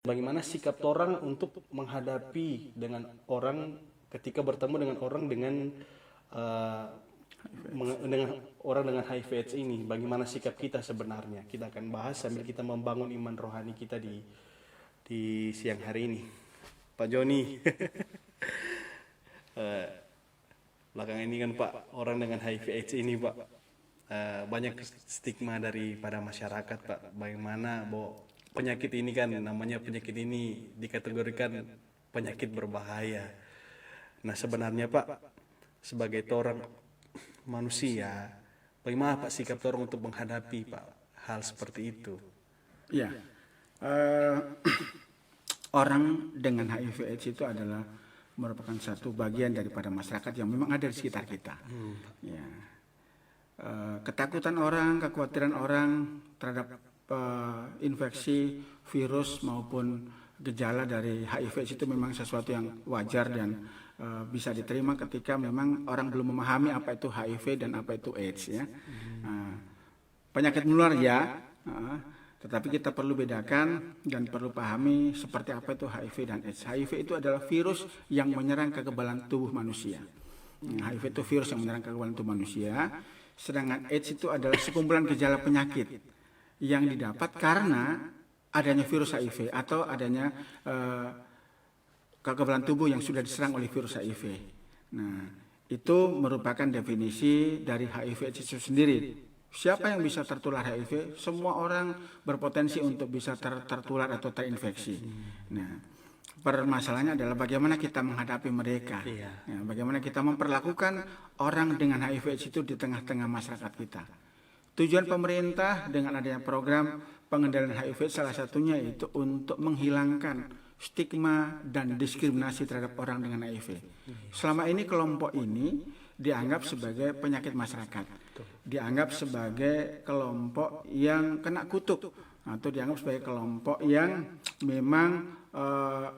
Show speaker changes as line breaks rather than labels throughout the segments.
bagaimana sikap orang untuk menghadapi dengan orang ketika bertemu dengan orang uh, dengan orang dengan HIV/AIDS ini, bagaimana sikap kita sebenarnya. Kita akan bahas sambil kita membangun iman rohani kita di siang hari ini. Pak Joni, belakangan ini kan Pak, orang dengan HIV/AIDS ini Pak, banyak stigma daripada masyarakat Pak. Bagaimana bahwa penyakit ini kan, namanya penyakit ini dikategorikan penyakit berbahaya. Nah sebenarnya Pak, sebagai orang manusia, bagaimana Pak sikap orang untuk menghadapi Pak hal seperti itu?
Ya, eh, orang dengan HIV/AIDS itu adalah merupakan satu bagian daripada masyarakat yang memang ada di sekitar kita. Ya, ketakutan orang, kekhawatiran orang terhadap infeksi virus maupun gejala dari HIV/AIDS itu memang sesuatu yang wajar dan bisa diterima ketika memang orang belum memahami apa itu HIV dan apa itu AIDS ya. Penyakit menular ya, tetapi kita perlu bedakan dan perlu pahami seperti apa itu HIV dan AIDS. HIV itu adalah virus yang menyerang kekebalan tubuh manusia. HIV itu virus yang menyerang kekebalan tubuh manusia, sedangkan AIDS itu adalah sekumpulan gejala penyakit yang didapat karena adanya virus HIV atau adanya kekebalan tubuh yang sudah diserang oleh virus HIV. Nah, itu merupakan definisi dari HIV/AIDS itu sendiri. Siapa yang bisa tertular HIV? Semua orang berpotensi untuk bisa tertular atau terinfeksi. Nah, permasalahannya adalah bagaimana kita menghadapi mereka. Ya, bagaimana kita memperlakukan orang dengan HIV/AIDS itu di tengah-tengah masyarakat kita. Tujuan pemerintah dengan adanya program pengendalian HIV salah satunya itu untuk menghilangkan stigma dan diskriminasi terhadap orang dengan HIV. Selama ini kelompok ini dianggap sebagai penyakit masyarakat, dianggap sebagai kelompok yang kena kutuk atau dianggap sebagai kelompok yang memang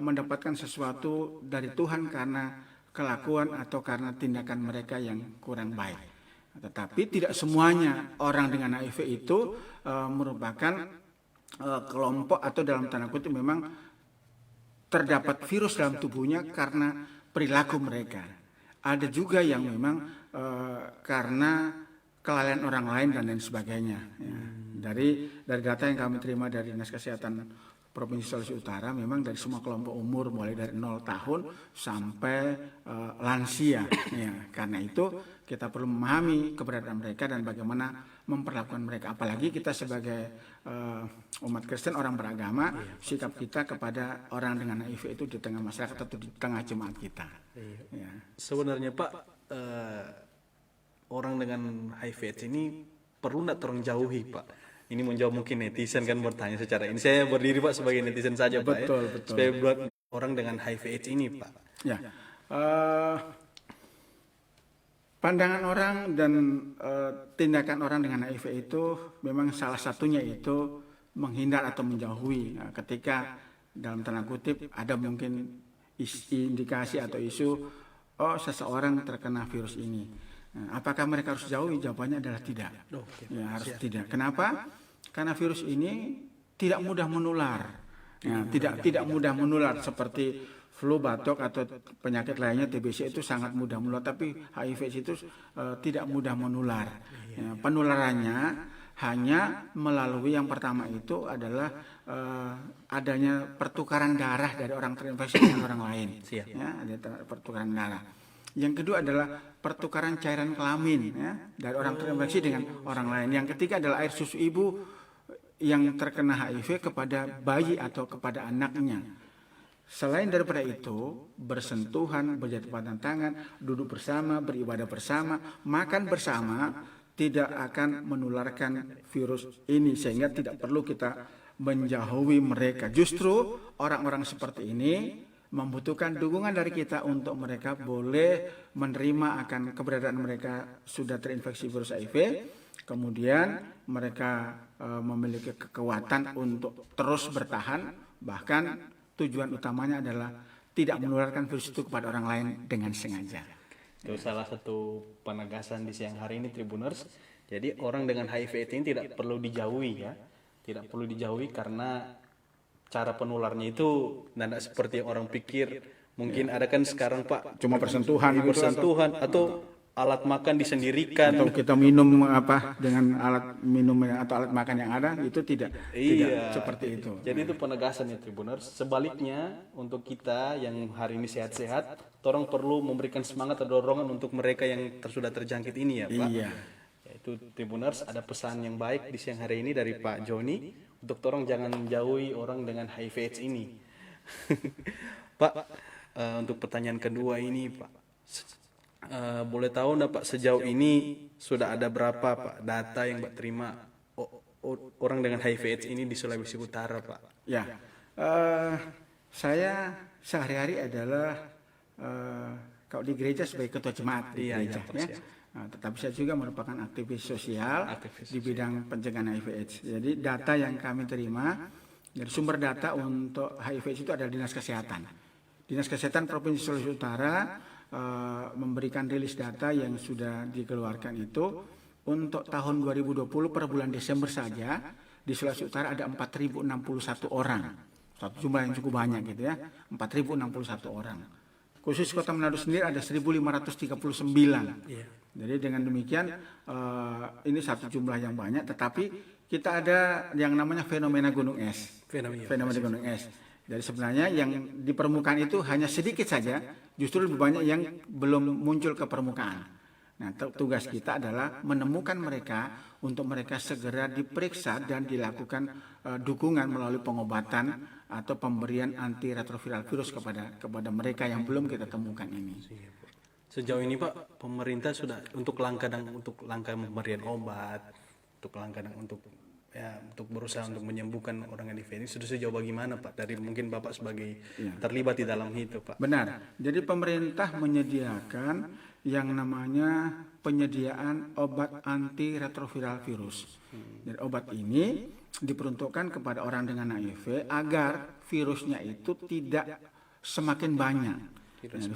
mendapatkan sesuatu dari Tuhan karena kelakuan atau karena tindakan mereka yang kurang baik. Tetapi tidak semuanya orang dengan HIV itu merupakan kelompok atau dalam tanda kutip memang terdapat virus dalam tubuhnya karena perilaku mereka. Ada juga yang memang karena kelalaian orang lain dan lain sebagainya. Ya. Dari data yang kami terima dari Dinas Kesehatan Provinsi Sulawesi Utara, memang dari semua kelompok umur mulai dari 0 tahun sampai lansia. Ya. Karena itu kita perlu memahami keberadaan mereka dan bagaimana memperlakukan mereka. Apalagi kita sebagai umat Kristen, orang beragama, sikap kita kepada orang dengan HIV itu di tengah masyarakat atau di tengah jemaat kita. Ya.
Sebenarnya Pak, orang dengan HIV/AIDS ini perlu tidak tolong jauhi Pak? Ini menjawab mungkin netizen kan bertanya secara ini. Saya berdiri Pak sebagai netizen saja Pak.
Betul.
Supaya buat orang dengan HIV/AIDS ini Pak.
Ya. Pandangan orang dan tindakan orang dengan HIV itu memang salah satunya itu menghindar atau menjauhi ketika dalam tanda kutip ada mungkin indikasi atau isu seseorang terkena virus ini. Nah, apakah mereka harus jauhi? Jawabannya adalah tidak. Ya, harus tidak. Kenapa? Karena virus ini tidak mudah menular. Ya, tidak mudah menular seperti flu, batuk atau penyakit lainnya. TBC itu sangat mudah menular, tapi HIV itu tidak mudah menular. Ya, penularannya hanya melalui yang pertama itu adalah adanya pertukaran darah dari orang terinfeksi dengan orang lain. Ya, ada pertukaran darah. Yang kedua adalah pertukaran cairan kelamin ya, dari orang terinfeksi dengan orang lain. Yang ketiga adalah air susu ibu yang terkena HIV kepada bayi atau kepada anaknya. Selain daripada itu, bersentuhan, berjatuhan tangan, duduk bersama, beribadah bersama, makan bersama, tidak akan menularkan virus ini, sehingga tidak perlu kita menjauhi mereka. Justru orang-orang seperti ini membutuhkan dukungan dari kita untuk mereka boleh menerima akan keberadaan mereka sudah terinfeksi virus HIV, kemudian mereka memiliki kekuatan untuk terus bertahan, bahkan tujuan utamanya adalah tidak menularkan virus itu kepada orang lain dengan sengaja.
Itu salah satu penegasan di siang hari ini Tribuners. Jadi orang dengan HIV ini tidak perlu dijauhi ya. Tidak perlu dijauhi karena cara penularnya itu tidak seperti yang orang pikir. Mungkin ada kan sekarang Pak
Cuma persentuhan gitu,
bersentuhan atau alat makan disendirikan.
atau kita minum apa dengan alat minum atau alat makan yang ada, itu tidak seperti itu.
Jadi itu penegasan ya Tribuners. Sebaliknya untuk kita yang hari ini sehat-sehat, orang perlu memberikan semangat atau dorongan untuk mereka yang sudah terjangkit ini ya Pak.
Iya.
Yaitu Tribuners, ada pesan yang baik di siang hari ini dari Pak Joni untuk orang jangan menjauhi orang dengan HIV/AIDS ini. Pak, untuk pertanyaan kedua ini Pak, boleh tahu enggak Pak, sejauh ini sudah ada berapa Pak data yang Pak terima orang dengan HIV/AIDS ini di Sulawesi Utara Pak?
Ya, saya sehari-hari adalah kalau di gereja sebagai ketua jemaat di gereja, ya. Tetapi saya juga merupakan aktivis sosial di bidang pencegahan HIV/AIDS. Jadi data yang kami terima dari sumber data untuk HIV/AIDS itu adalah Dinas Kesehatan. Dinas Kesehatan Provinsi Sulawesi Utara memberikan rilis data yang sudah dikeluarkan itu untuk tahun 2020 per bulan Desember saja di Sulawesi Utara ada 4.061 orang. Satu jumlah yang cukup banyak gitu ya, 4.061 orang. Khusus Kota Manado sendiri ada 1.539. Jadi dengan demikian ini satu jumlah yang banyak, tetapi kita ada yang namanya fenomena gunung es. Fenomena gunung es. Jadi sebenarnya yang di permukaan itu hanya sedikit saja, justru lebih banyak yang belum muncul ke permukaan. Nah, tugas kita adalah menemukan mereka untuk mereka segera diperiksa dan dilakukan dukungan melalui pengobatan atau pemberian antiretroviral virus kepada mereka yang belum kita temukan ini.
Sejauh ini Pak, pemerintah sudah untuk langkah pemberian obat, untuk berusaha untuk menyembuhkan orang HIV ini sudah sejauh bagaimana Pak? Dari mungkin Bapak sebagai terlibat di dalam itu Pak.
Benar. Jadi pemerintah menyediakan yang namanya penyediaan obat antiretroviral virus. Jadi obat ini diperuntukkan kepada orang dengan HIV agar virusnya itu tidak semakin banyak.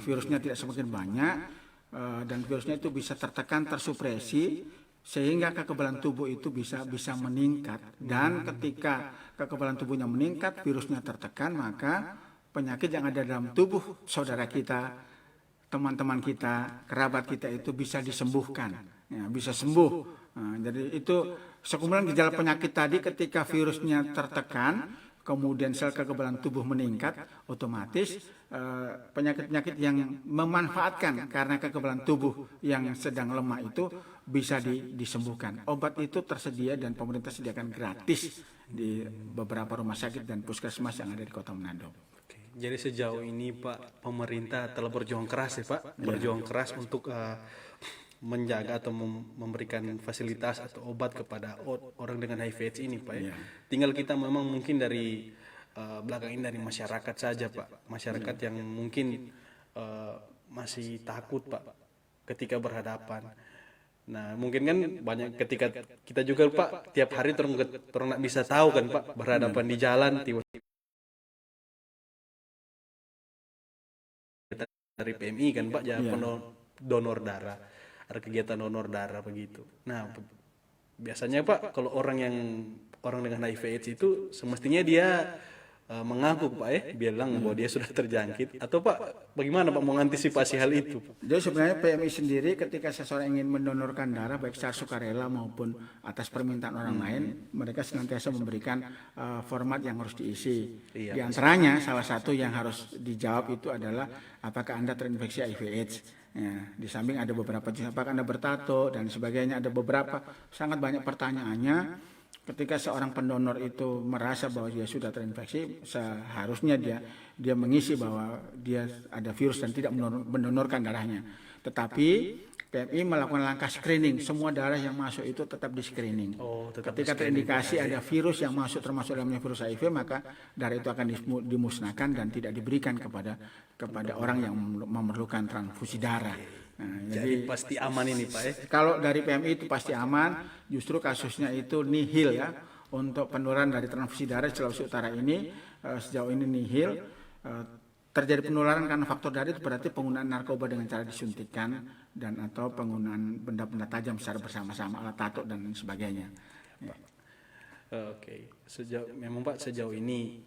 Virusnya tidak semakin banyak dan virusnya itu bisa tertekan, tersupresi, sehingga kekebalan tubuh itu bisa meningkat. Dan ketika kekebalan tubuhnya meningkat, virusnya tertekan, maka penyakit yang ada dalam tubuh saudara kita, teman-teman kita, kerabat kita itu bisa disembuhkan, ya, bisa sembuh. Nah, jadi itu sekumpulan gejala penyakit tadi ketika virusnya tertekan, kemudian sel kekebalan tubuh meningkat, otomatis penyakit-penyakit yang memanfaatkan karena kekebalan tubuh yang sedang lemah itu bisa disembuhkan. Obat itu tersedia dan pemerintah sediakan gratis di beberapa rumah sakit dan puskesmas yang ada di Kota Manado.
Jadi sejauh ini Pak, pemerintah telah berjuang keras ya Pak, berjuang keras untuk menjaga atau memberikan fasilitas atau obat kepada orang dengan HIV/AIDS ini Pak ya. Tinggal kita memang mungkin dari belakang ini dari masyarakat saja Pak, masyarakat yang mungkin masih takut Pak ketika berhadapan. Nah mungkin kan banyak ketika kita juga Pak tiap hari terus nggak bisa tahu kan Pak, berhadapan di jalan tiba-tiba dari PMI kan Pak, donor darah, ada kegiatan donor darah begitu. Nah biasanya Pak kalau orang dengan HIV/AIDS itu semestinya dia mengaku Pak bilang bahwa dia sudah terjangkit, atau Pak bagaimana Pak mengantisipasi hal itu?
Jadi sebenarnya PMI sendiri ketika seseorang ingin mendonorkan darah baik secara sukarela maupun atas permintaan orang lain, mereka senantiasa memberikan format yang harus diisi. Di antaranya salah satu yang harus dijawab itu adalah apakah Anda terinfeksi HIV/AIDS. Ya, di samping ada beberapa jenis, apakah Anda bertato dan sebagainya, ada beberapa sangat banyak pertanyaannya. Ketika seorang pendonor itu merasa bahwa dia sudah terinfeksi, seharusnya dia mengisi bahwa dia ada virus dan tidak mendonorkan darahnya. Tetapi PMI melakukan langkah screening, semua darah yang masuk itu tetap di screening. Ketika terindikasi ada virus yang masuk termasuk dalamnya virus HIV, maka darah itu akan dimusnahkan dan tidak diberikan kepada orang yang memerlukan transfusi darah. Nah,
jadi pasti aman ini Pak
Kalau dari PMI itu pasti aman, justru kasusnya itu nihil ya. Untuk penularan dari transfusi darah Sulawesi Utara ini sejauh ini nihil. Terjadi penularan karena faktor dari itu berarti penggunaan narkoba dengan cara disuntikkan dan atau penggunaan benda-benda tajam secara bersama-sama, alat tato dan sebagainya. Ya.
Oke, memang Pak sejauh ini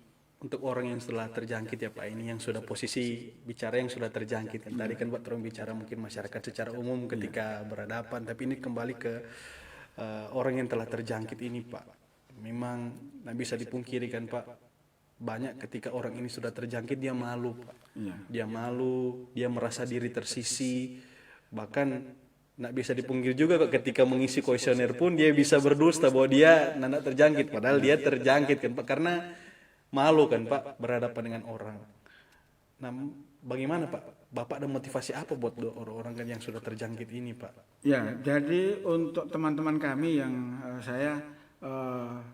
untuk orang yang setelah terjangkit ya Pak, ini yang sudah posisi bicara yang sudah terjangkit kan. Tadi kan Pak Terong bicara mungkin masyarakat secara umum ketika berhadapan, tapi ini kembali ke orang yang telah terjangkit ini Pak. Memang nggak bisa dipungkiri kan Pak, banyak ketika orang ini sudah terjangkit dia malu Pak. Dia malu, dia merasa diri tersisi, bahkan nggak bisa dipungkiri juga kok ketika mengisi kuesioner pun dia bisa berdusta bahwa dia nggak terjangkit, padahal dia terjangkit kan Pak, karena malu kan Pak berhadapan dengan orang. Nah, bagaimana Pak? Bapak ada motivasi apa buat orang-orang kan yang sudah terjangkit ini Pak?
Ya, jadi untuk teman-teman kami yang saya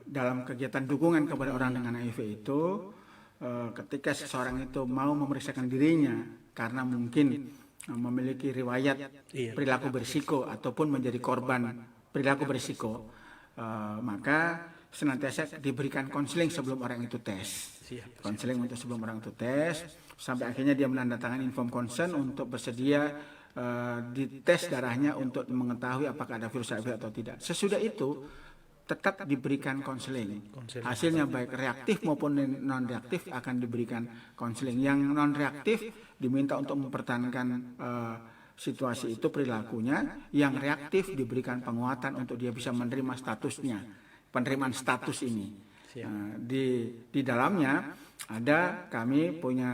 dalam kegiatan dukungan kepada orang dengan HIV itu, ketika seseorang itu mau memeriksakan dirinya karena mungkin memiliki riwayat perilaku berisiko ataupun menjadi korban perilaku berisiko, maka senantiasa diberikan konseling sebelum orang itu tes. Konseling untuk sebelum orang itu tes, sampai akhirnya dia menandatangani inform consent untuk bersedia dites darahnya untuk mengetahui apakah ada virus HIV atau tidak. Sesudah itu tetap diberikan konseling. Hasilnya baik reaktif maupun non reaktif akan diberikan konseling. Yang non reaktif diminta untuk mempertahankan situasi itu perilakunya, yang reaktif diberikan penguatan untuk dia bisa menerima statusnya, penerimaan status ini. Di dalamnya ada, kami punya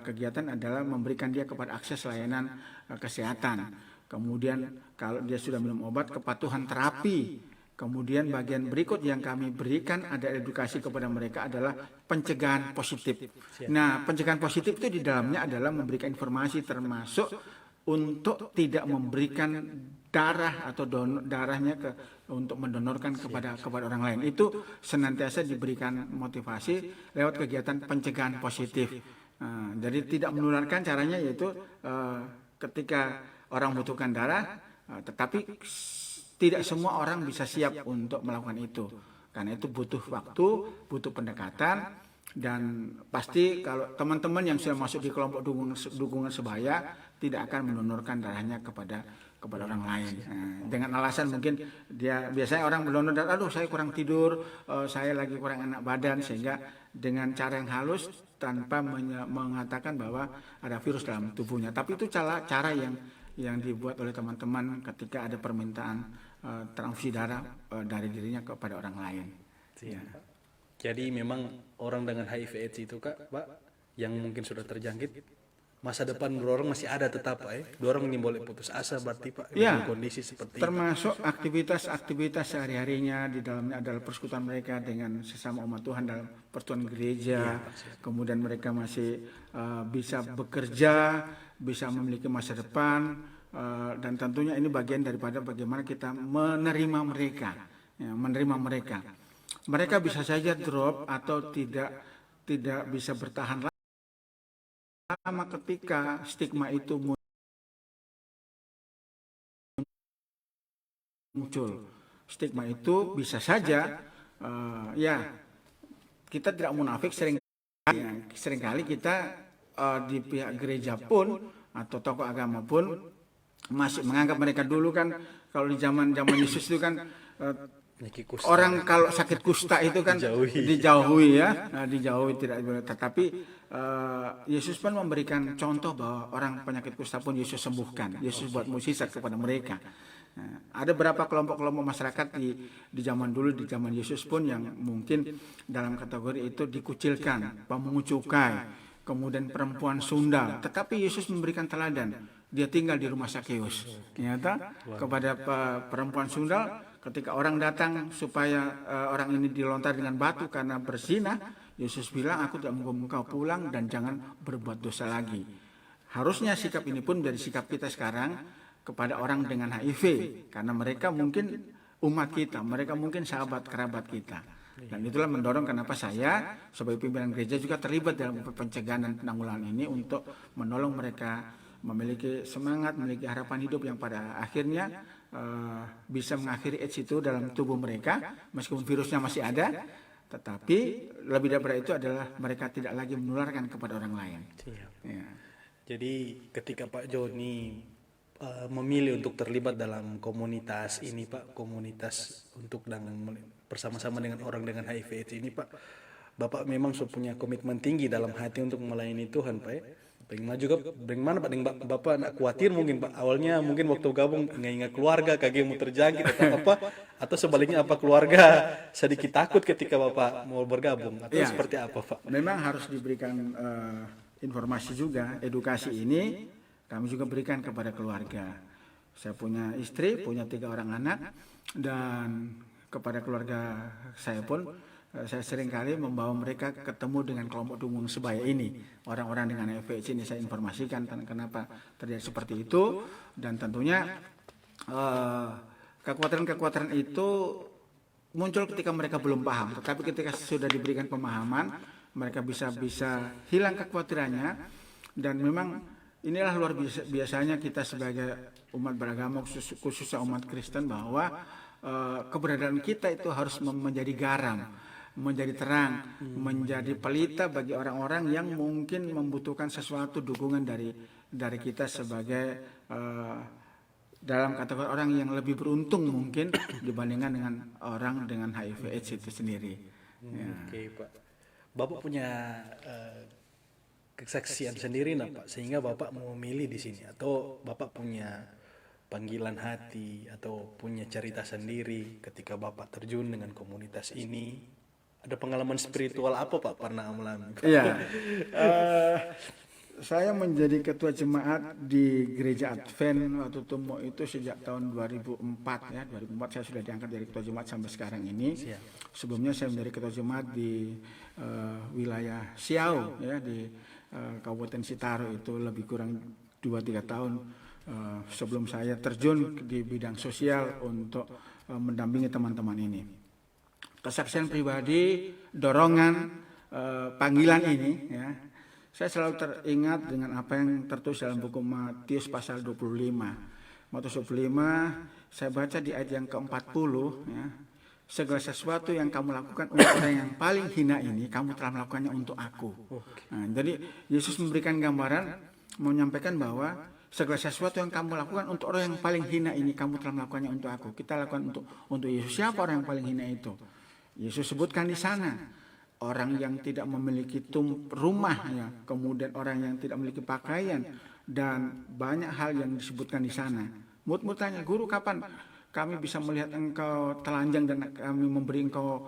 kegiatan adalah memberikan dia kepada akses layanan kesehatan. Kemudian kalau dia sudah minum obat, kepatuhan terapi. Kemudian bagian berikut yang kami berikan ada edukasi kepada mereka adalah pencegahan positif. Nah, pencegahan positif itu di dalamnya adalah memberikan informasi termasuk untuk tidak memberikan darah atau darahnya untuk mendonorkan kepada orang lain. Itu senantiasa diberikan motivasi lewat kegiatan pencegahan positif. Jadi tidak menularkan, caranya yaitu ketika orang membutuhkan darah, tetapi tidak semua orang bisa siap untuk melakukan itu. Karena itu butuh waktu, butuh pendekatan, dan pasti kalau teman-teman yang sudah masuk di kelompok dukungan sebaya tidak akan mendonorkan darahnya kepada orang lain. Dengan alasan mungkin dia biasanya orang mendonor darah, aduh saya kurang tidur, saya lagi kurang enak badan, sehingga dengan cara yang halus tanpa mengatakan bahwa ada virus dalam tubuhnya. Tapi itu cara yang dibuat oleh teman-teman ketika ada permintaan transfusi darah dari dirinya kepada orang lain.
Ya. Jadi memang orang dengan HIV/AIDS itu Kak, Pak, yang mungkin sudah terjangkit, masa depan orang masih ada tetap Pak ya. Orang ini boleh putus asa berarti Pak dengan kondisi seperti
termasuk aktivitas sehari-harinya di dalamnya adalah persekutuan mereka dengan sesama umat Tuhan dalam persekutuan gereja. Kemudian mereka masih bisa bekerja, bisa memiliki masa depan, dan tentunya ini bagian daripada bagaimana kita menerima mereka, menerima mereka. Mereka bisa saja drop atau tidak bisa bertahan lama ketika stigma itu muncul. Stigma itu bisa saja, kita tidak munafik, seringkali kita di pihak gereja pun atau tokoh agama pun masih menganggap mereka dulu kan, kalau di zaman Yesus itu kan orang kalau sakit kusta itu kan dijauhi tidak boleh. Tetapi Yesus pun memberikan contoh bahwa orang penyakit kusta pun Yesus sembuhkan. Yesus buat mukjizat kepada mereka. Ada beberapa kelompok-kelompok masyarakat di zaman dulu, di zaman Yesus pun yang mungkin dalam kategori itu dikucilkan, pemungut cukai, kemudian perempuan sundal. Tetapi Yesus memberikan teladan. Dia tinggal di rumah Sakeus. Ternyata kepada perempuan sundal, ketika orang datang supaya orang ini dilontar dengan batu karena berzina, Yesus bilang, aku tidak mau engkau pulang dan jangan berbuat dosa lagi. Harusnya sikap ini pun menjadi sikap kita sekarang kepada orang dengan HIV, karena mereka mungkin umat kita, mereka mungkin sahabat kerabat kita. Dan itulah mendorong kenapa saya sebagai pimpinan gereja juga terlibat dalam pencegahan dan penanggulangan ini untuk menolong mereka memiliki semangat, memiliki harapan hidup yang pada akhirnya bisa mengakhiri AIDS itu dalam tubuh mereka, meskipun virusnya masih ada, tetapi lebih daripada itu adalah mereka tidak lagi menularkan kepada orang lain. Ya.
Jadi ketika Pak Joni memilih untuk terlibat dalam komunitas ini Pak, komunitas untuk bersama-sama dengan orang dengan HIV/AIDS ini Pak, Bapak memang punya komitmen tinggi dalam hati untuk melayani Tuhan Pak ya. Bagaimana juga, bagaimana Pak, dengan Bapak nak khawatir mungkin Pak, awalnya mungkin waktu gabung ingat keluarga, kagak mau terjangkit atau apa, atau sebaliknya apa keluarga sedikit takut ketika Bapak mau bergabung, atau
Iya.
seperti apa Pak?
Memang harus diberikan informasi juga, edukasi ini kami juga berikan kepada keluarga. Saya punya istri, punya 3 orang anak, dan kepada keluarga saya pun saya seringkali membawa mereka ketemu dengan kelompok dukung sebaya ini. Orang-orang dengan HIVC ini saya informasikan kenapa terjadi seperti itu, dan tentunya kekhawatiran-kekhawatiran itu muncul ketika mereka belum paham, tetapi ketika sudah diberikan pemahaman, mereka bisa hilang kekhawatirannya. Dan memang inilah luar biasanya kita sebagai umat beragama, khususnya umat Kristen, bahwa keberadaan kita itu harus menjadi garam, menjadi terang, menjadi pelita bagi orang-orang yang mungkin membutuhkan sesuatu dukungan dari kita sebagai dalam kategori orang yang lebih beruntung mungkin dibandingkan dengan orang dengan HIV/AIDS itu sendiri. Ya.
Oke Pak, Bapak punya kesaksian sendiri nah Pak, sehingga Bapak mau memilih di sini, atau Bapak punya panggilan hati atau punya cerita sendiri ketika Bapak terjun dengan komunitas ini? Ada pengalaman spiritual apa Pak pernah alami?
Iya, saya menjadi ketua jemaat di Gereja Advent Watu Tumo itu sejak tahun 2004 ya. 2004 saya sudah diangkat dari ketua jemaat sampai sekarang ini. Sebelumnya saya menjadi ketua jemaat di wilayah Siau ya, di Kabupaten Sitaro, itu lebih kurang 2-3 tahun sebelum saya terjun di bidang sosial untuk mendampingi teman-teman ini. Kesaksian pribadi, dorongan, panggilan ini ya, saya selalu teringat dengan apa yang tertulis dalam buku Matius pasal 25. Matius 25 saya baca di ayat yang ke-40 ya. Segala sesuatu yang kamu lakukan untuk orang yang paling hina ini, kamu telah melakukannya untuk aku. Nah, jadi Yesus memberikan gambaran, menyampaikan bahwa segala sesuatu yang kamu lakukan untuk orang yang paling hina ini, kamu telah melakukannya untuk aku. Kita lakukan untuk Yesus. Siapa orang yang paling hina itu? Yesus sebutkan di sana, orang yang tidak memiliki rumah ya, kemudian orang yang tidak memiliki pakaian, dan banyak hal yang disebutkan di sana. Murid-murid tanya, "Guru, kapan kami bisa melihat engkau telanjang dan kami memberi engkau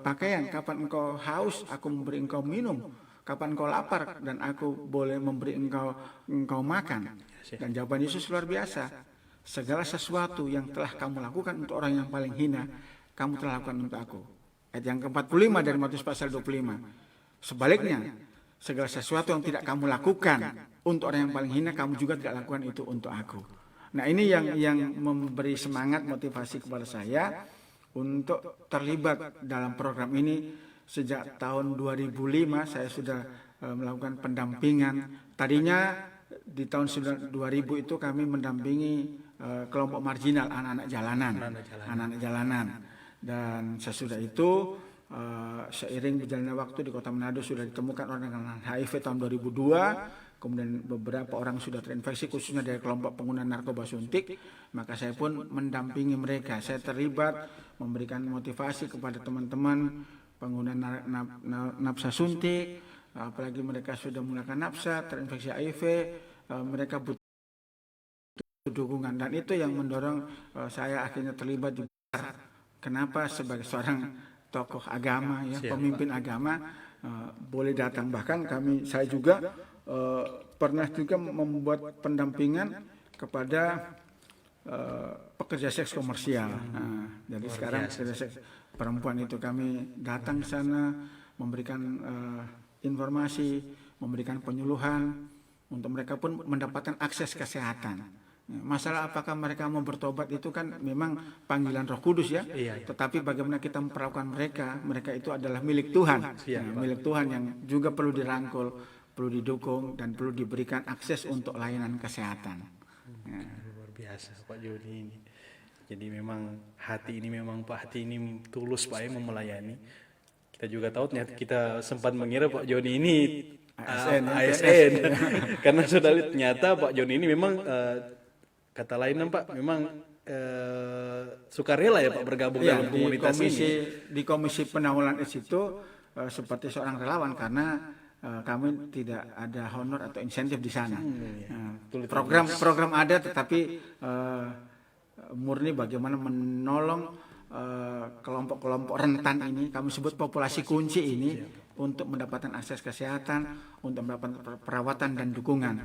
pakaian? Kapan engkau haus, aku memberi engkau minum? Kapan engkau lapar dan aku boleh memberi engkau makan?" Dan jawaban Yesus luar biasa. Segala sesuatu yang telah kamu lakukan untuk orang yang paling hina, kamu telah lakukan untuk aku. Ayat yang ke-45 dari Matius pasal 25. Sebaliknya, segala sesuatu yang tidak kamu lakukan untuk orang yang paling hina, kamu juga tidak lakukan itu untuk aku. Nah, ini yang memberi semangat, motivasi kepada saya untuk terlibat dalam program ini. Sejak tahun 2005 saya sudah melakukan pendampingan. Tadinya di tahun 2000 itu kami mendampingi kelompok marginal, anak-anak jalanan. Dan sesudah itu seiring berjalannya waktu di Kota Manado sudah ditemukan orang dengan HIV tahun 2002. Kemudian beberapa orang sudah terinfeksi, khususnya dari kelompok pengguna narkoba suntik. Maka saya pun mendampingi mereka. Saya terlibat memberikan motivasi kepada teman-teman pengguna nafsa suntik. Apalagi mereka sudah menggunakan nafsa, terinfeksi HIV, mereka butuh dukungan. Dan itu yang mendorong saya akhirnya terlibat di BAR. Kenapa sebagai seorang tokoh agama ya, pemimpin agama boleh datang. Bahkan saya juga pernah juga membuat pendampingan kepada pekerja seks komersial. Jadi sekarang pekerja seks perempuan itu kami datang ke sana, memberikan informasi, memberikan penyuluhan untuk mereka pun mendapatkan akses kesehatan. Masalah apakah mereka mau bertobat itu kan memang panggilan Roh Kudus ya. Tetapi bagaimana kita memperlakukan mereka itu adalah milik Tuhan. Milik Tuhan yang juga perlu dirangkul, perlu didukung, dan perlu diberikan akses untuk layanan kesehatan.
Luar biasa Pak Joni ini. Jadi memang hati ini tulus Pak ya mau melayani. Kita juga tahu ternyata kita sempat mengira Pak Joni ini ASN. Karena sudah lihat ternyata Pak Joni ini memang kata lainnya Pak, memang sukarela ya Pak bergabung dalam komunitas ini.
Di Komisi Penanggulangan AIDS itu seperti seorang relawan karena kami tidak ada honor atau insentif di sana. Program ada, tetapi murni bagaimana menolong kelompok-kelompok rentan ini, kami sebut populasi kunci ini, untuk mendapatkan akses kesehatan, untuk mendapatkan perawatan dan dukungan.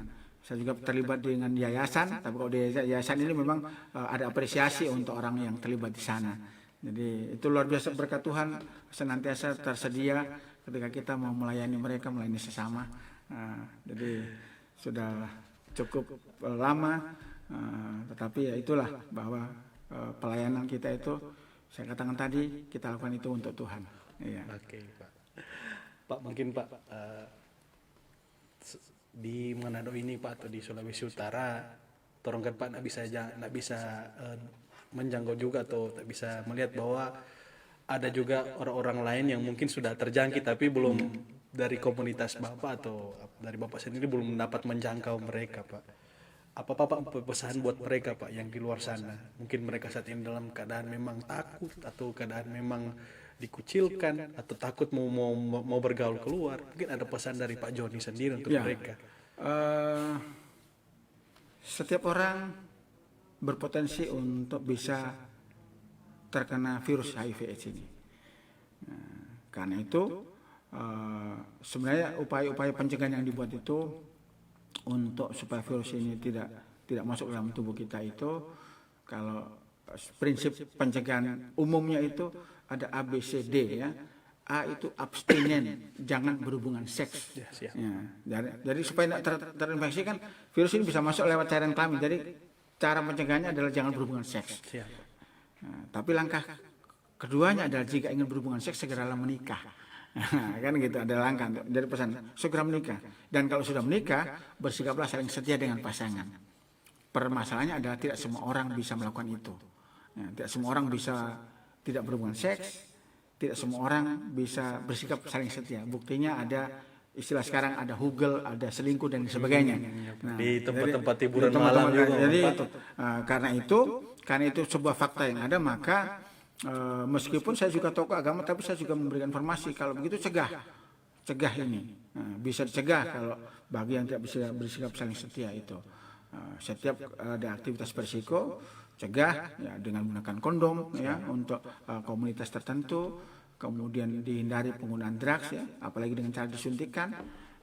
Saya juga terlibat dengan yayasan, tapi kalau di yayasan ini memang ada apresiasi untuk orang yang terlibat di sana. Jadi itu luar biasa, berkat Tuhan senantiasa tersedia ketika kita mau melayani mereka, melayani sesama. Jadi sudah cukup lama, tetapi ya itulah bahwa pelayanan kita itu, saya katakan tadi, kita lakukan itu untuk Tuhan. Iya.
Oke, Pak. Pak, mungkin Pak di Manado ini Pak, atau di Sulawesi Utara, torongkan Pak nggak bisa menjangkau juga, atau tak bisa melihat bahwa ada juga orang-orang lain yang mungkin sudah terjangkit tapi belum, dari komunitas Bapak atau dari Bapak sendiri belum dapat menjangkau mereka, Pak. Apa Bapak pesan buat mereka, Pak, yang di luar sana? Mungkin mereka saat ini dalam keadaan memang takut, atau keadaan memang dikucilkan, atau takut mau bergaul keluar. Mungkin ada pesan dari Pak Joni sendiri untuk mereka.
Setiap orang berpotensi untuk bisa terkena virus HIV/AIDS ini. Karena itu sebenarnya upaya-upaya pencegahan yang dibuat itu untuk supaya virus ini tidak masuk dalam tubuh kita itu, kalau prinsip pencegahan umumnya itu ada ABCD ya. A itu abstinen, jangan berhubungan seks. Jadi supaya tidak terinfeksi kan, virus ini bisa masuk lewat cairan kelamin. Jadi cara pencegahannya adalah jangan berhubungan seks. Tapi langkah keduanya adalah jika ingin berhubungan seks segeralah menikah. Kan gitu, ada langkah. Jadi pesan segera menikah. Dan kalau sudah menikah, bersikaplah saling setia dengan pasangan. Permasalahannya adalah tidak semua orang bisa melakukan itu. Tidak semua orang bisa tidak berhubungan seks. Tidak semua orang bisa bersikap saling setia. Buktinya ada istilah sekarang, ada hugel, ada selingkuh dan sebagainya.
Di tempat-tempat hiburan malam juga.
Jadi karena itu sebuah fakta yang ada, maka meskipun saya juga tokoh agama, tapi saya juga memberikan informasi kalau begitu cegah ini. Bisa dicegah kalau bagi yang tidak bisa bersikap saling setia itu. Setiap ada aktivitas berisiko, cegah ya dengan menggunakan kondom ya untuk komunitas tertentu, kemudian dihindari penggunaan drugs ya, apalagi dengan cara disuntikan,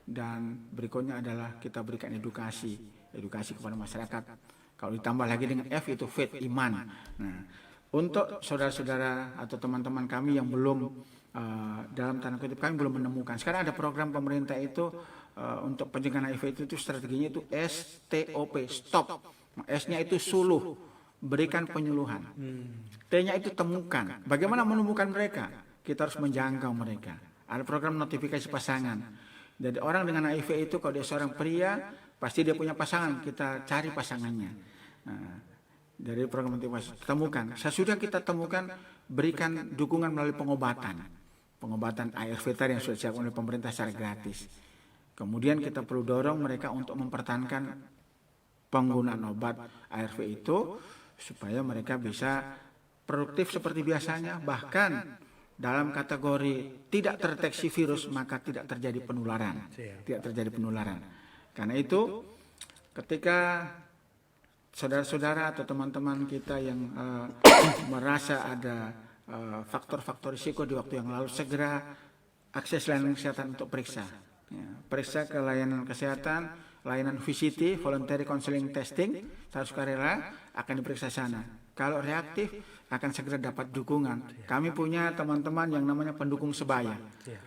dan berikutnya adalah kita berikan edukasi kepada masyarakat. Kalau ditambah lagi dengan F itu faith, iman. Nah, untuk saudara-saudara atau teman-teman kami yang belum dalam tanda kutip kami belum menemukan, sekarang ada program pemerintah itu untuk pencegahan HIV itu strateginya itu STOP, stop. S-nya itu suluh, berikan penyuluhan. T-nya itu temukan. Bagaimana menemukan mereka? Kita harus menjangkau mereka. Ada program notifikasi pasangan. Jadi orang dengan HIV itu kalau dia seorang pria, pasti dia punya pasangan. Kita cari pasangannya. Dari program motivasi temukan. Sesudah kita temukan, berikan dukungan melalui pengobatan ARV tadi yang sudah disiapkan oleh pemerintah secara gratis. Kemudian kita perlu dorong mereka untuk mempertahankan penggunaan obat ARV itu supaya mereka bisa produktif seperti biasanya, bahkan dalam kategori tidak terdeteksi virus maka tidak terjadi penularan. Karena itu ketika saudara-saudara atau teman-teman kita yang merasa ada faktor-faktor risiko di waktu yang lalu, segera akses layanan kesehatan untuk periksa. Periksa ke layanan kesehatan, layanan VCT, Voluntary Counseling Testing, secara sukarela akan diperiksa sana. Kalau reaktif akan segera dapat dukungan. Kami punya teman-teman yang namanya pendukung sebaya.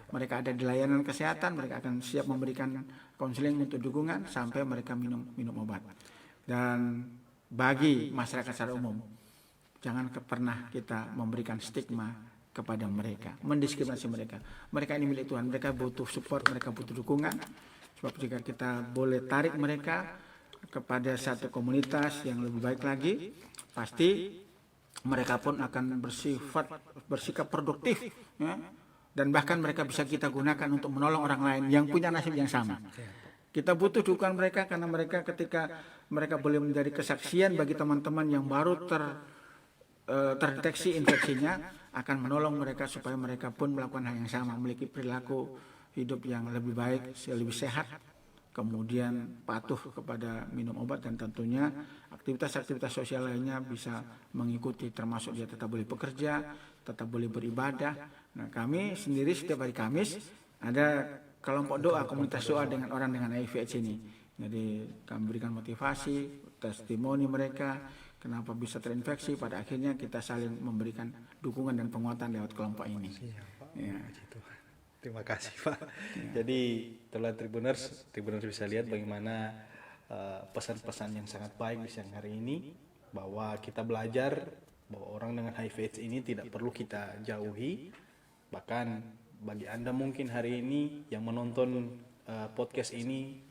Mereka ada di layanan kesehatan, mereka akan siap memberikan konseling untuk dukungan sampai mereka minum obat. Dan bagi masyarakat secara umum, jangan pernah kita memberikan stigma kepada mereka, mendiskriminasi mereka. Mereka ini milik Tuhan, mereka butuh support, mereka butuh dukungan. Sebab jika kita boleh tarik mereka kepada satu komunitas yang lebih baik lagi, pasti mereka pun akan bersikap produktif ya? Dan bahkan mereka bisa kita gunakan untuk menolong orang lain yang punya nasib yang sama. Kita butuh dukungan mereka karena mereka ketika mereka boleh menjadi kesaksian bagi teman-teman yang baru terdeteksi infeksinya, akan menolong mereka supaya mereka pun melakukan hal yang sama, memiliki perilaku hidup yang lebih baik, lebih sehat, kemudian patuh kepada minum obat, dan tentunya aktivitas-aktivitas sosial lainnya bisa mengikuti, termasuk dia tetap boleh bekerja, tetap boleh beribadah. Nah, kami sendiri setiap hari Kamis ada kelompok doa, komunitas doa dengan orang dengan HIV/AIDS ini. Jadi kami berikan motivasi, testimoni mereka, kenapa bisa terinfeksi. Pada akhirnya kita saling memberikan dukungan dan penguatan lewat kelompok ini. Ya.
Terima kasih Pak. Jadi telah Tribuners bisa lihat bagaimana pesan-pesan yang sangat baik di siang hari ini, bahwa kita belajar bahwa orang dengan HIV/AIDS ini tidak perlu kita jauhi. Bahkan bagi Anda mungkin hari ini yang menonton podcast ini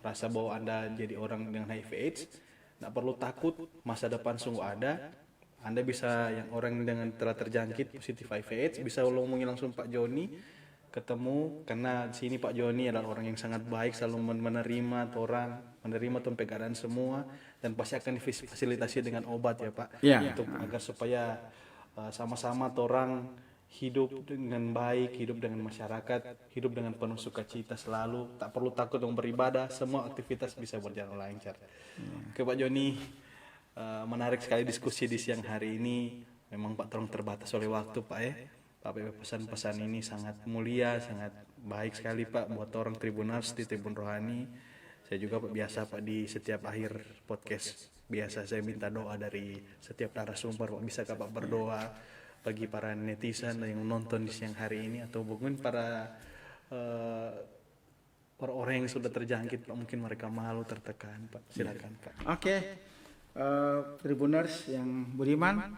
rasa bahwa Anda jadi orang dengan HIV/AIDS, tidak perlu takut, masa depan sungguh ada. Anda bisa, yang orang dengan telah terjangkit positif HIV/AIDS, bisa hubungi langsung Pak Joni, ketemu, karena di sini Pak Joni adalah orang yang sangat baik, selalu menerima orang, menerima tempat keadaan semua, dan pasti akan difasilitasi dengan obat ya Pak, untuk agar supaya sama-sama orang hidup dengan baik, hidup dengan masyarakat, hidup dengan penuh sukacita selalu, tak perlu takut untuk beribadah, semua aktivitas bisa berjalan lancar. Oke Pak Joni, menarik sekali diskusi di siang hari ini. Memang Pak terang terbatas oleh waktu Pak ya. Pak, pesan-pesan ini sangat mulia, sangat baik sekali Pak buat orang Tribuners di Tribun Rohani. Saya juga Pak biasa Pak di setiap akhir podcast biasa saya minta doa dari setiap narasumber Pak. Bisakah Pak berdoa bagi para netizen yang menonton di siang hari ini, atau mungkin para orang yang sudah terjangkit Pak, mungkin mereka malu, tertekan Pak. Silakan Pak.
Oke. Tribuners yang budiman,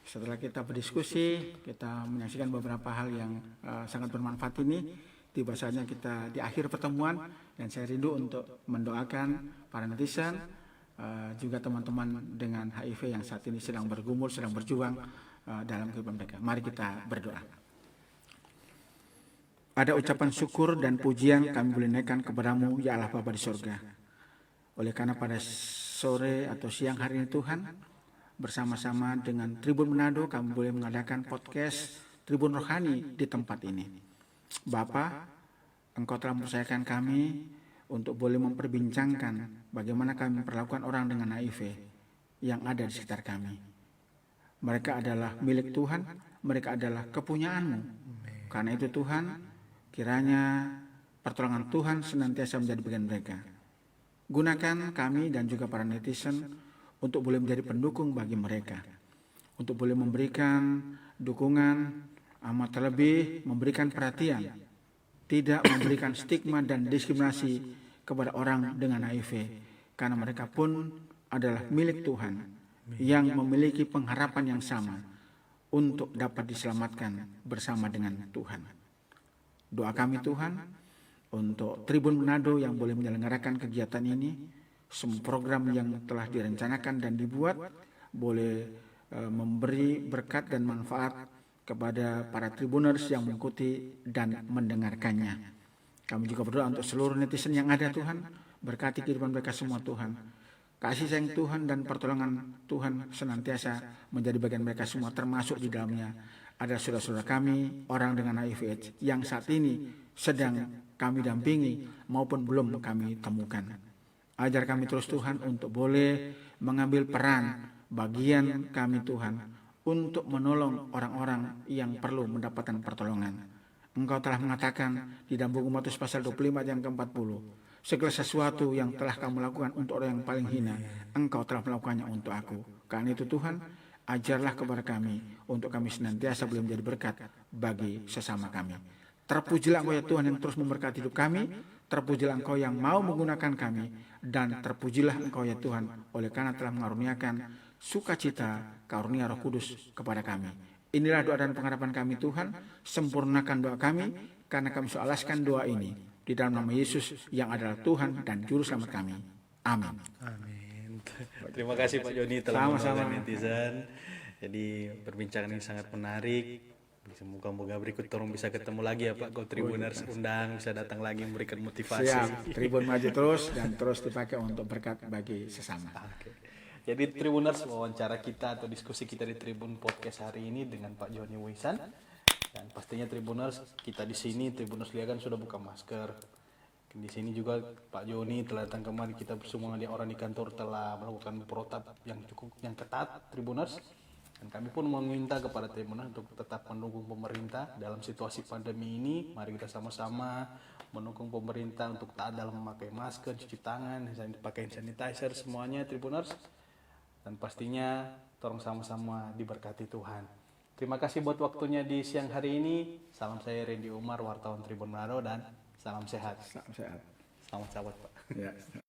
setelah kita berdiskusi, kita menyaksikan beberapa hal yang sangat bermanfaat ini, tiba saatnya kita di akhir pertemuan, dan saya rindu untuk mendoakan para netizen, juga teman-teman dengan HIV yang saat ini sedang bergumul, sedang berjuang dalam kehidupan mereka. Mari kita berdoa. Ada ucapan syukur dan pujian kami boleh naikkan kepadamu, ya Allah Bapa di surga. Oleh karena pada sore atau siang hari ini Tuhan, bersama-sama dengan Tribun Manado kami boleh mengadakan podcast Tribun Rohani di tempat ini. Bapa, Engkau telah mempercayakan kami untuk boleh memperbincangkan bagaimana kami memperlakukan orang dengan HIV yang ada di sekitar kami. Mereka adalah milik Tuhan, mereka adalah kepunyaan-Mu. Karena itu Tuhan, kiranya pertolongan Tuhan senantiasa menjadi bagian mereka. Gunakan kami dan juga para netizen untuk boleh menjadi pendukung bagi mereka, untuk boleh memberikan dukungan, amat terlebih memberikan perhatian, tidak memberikan stigma dan diskriminasi kepada orang dengan HIV, karena mereka pun adalah milik Tuhan yang memiliki pengharapan yang sama untuk dapat diselamatkan bersama dengan Tuhan. Doa kami Tuhan untuk Tribun Manado yang boleh menyelenggarakan kegiatan ini, semua program yang telah direncanakan dan dibuat boleh memberi berkat dan manfaat kepada para Tribuners yang mengikuti dan mendengarkannya. Kami juga berdoa untuk seluruh netizen yang ada Tuhan, berkati kehidupan mereka semua Tuhan. Kasih sayang Tuhan dan pertolongan Tuhan senantiasa menjadi bagian mereka semua, termasuk di dalamnya ada saudara-saudara kami, orang dengan HIV/AIDS yang saat ini sedang kami dampingi maupun belum kami temukan. Ajar kami terus Tuhan untuk boleh mengambil peran bagian kami Tuhan untuk menolong orang-orang yang perlu mendapatkan pertolongan. Engkau telah mengatakan di dalam buku Matius pasal 25 ayat ke-40, segala sesuatu yang telah kamu lakukan untuk orang yang paling hina, Engkau telah melakukannya untuk aku. Karena itu Tuhan, ajarlah kepada kami untuk kami senantiasa boleh menjadi berkat bagi sesama kami. Terpujilah Engkau ya Tuhan yang terus memberkati hidup kami, terpujilah Engkau yang mau menggunakan kami, dan terpujilah Engkau ya Tuhan oleh karena telah mengaruniakan sukacita karunia Roh Kudus kepada kami. Inilah doa dan pengharapan kami Tuhan, sempurnakan doa kami karena kami alaskan doa ini di dalam nama Yesus yang adalah Tuhan dan Juru Selamat kami. Amin.
Amin. Terima kasih Pak Joni telah mengundang netizen. Jadi perbincangan ini sangat menarik. Semoga-moga berikut orang bisa ketemu lagi ya Pak. Go Tribuners undang, bisa datang lagi memberikan motivasi.
Siap, Tribun maju terus dan terus dipakai untuk berkat bagi sesama.
Oke. Jadi Tribuners, wawancara kita atau diskusi kita di Tribun Podcast hari ini dengan Pak Joni Wisan. Dan pastinya Tribuners, kita di sini Tribuners lihat kan sudah buka masker. Di sini juga Pak Joni telah datang kemarin, kita semua di orang di kantor telah melakukan protap yang ketat Tribuners. Dan kami pun meminta kepada Tribuners untuk tetap mendukung pemerintah dalam situasi pandemi ini. Mari kita sama-sama mendukung pemerintah untuk taat dalam memakai masker, cuci tangan, pakai sanitizer semuanya Tribuners. Dan pastinya tolong sama-sama diberkati Tuhan. Terima kasih buat waktunya di siang hari ini. Salam saya Randy Umar, wartawan Tribun Manado, dan salam sehat.
Salam sehat.
Selamat sahabat Pak.
Ya.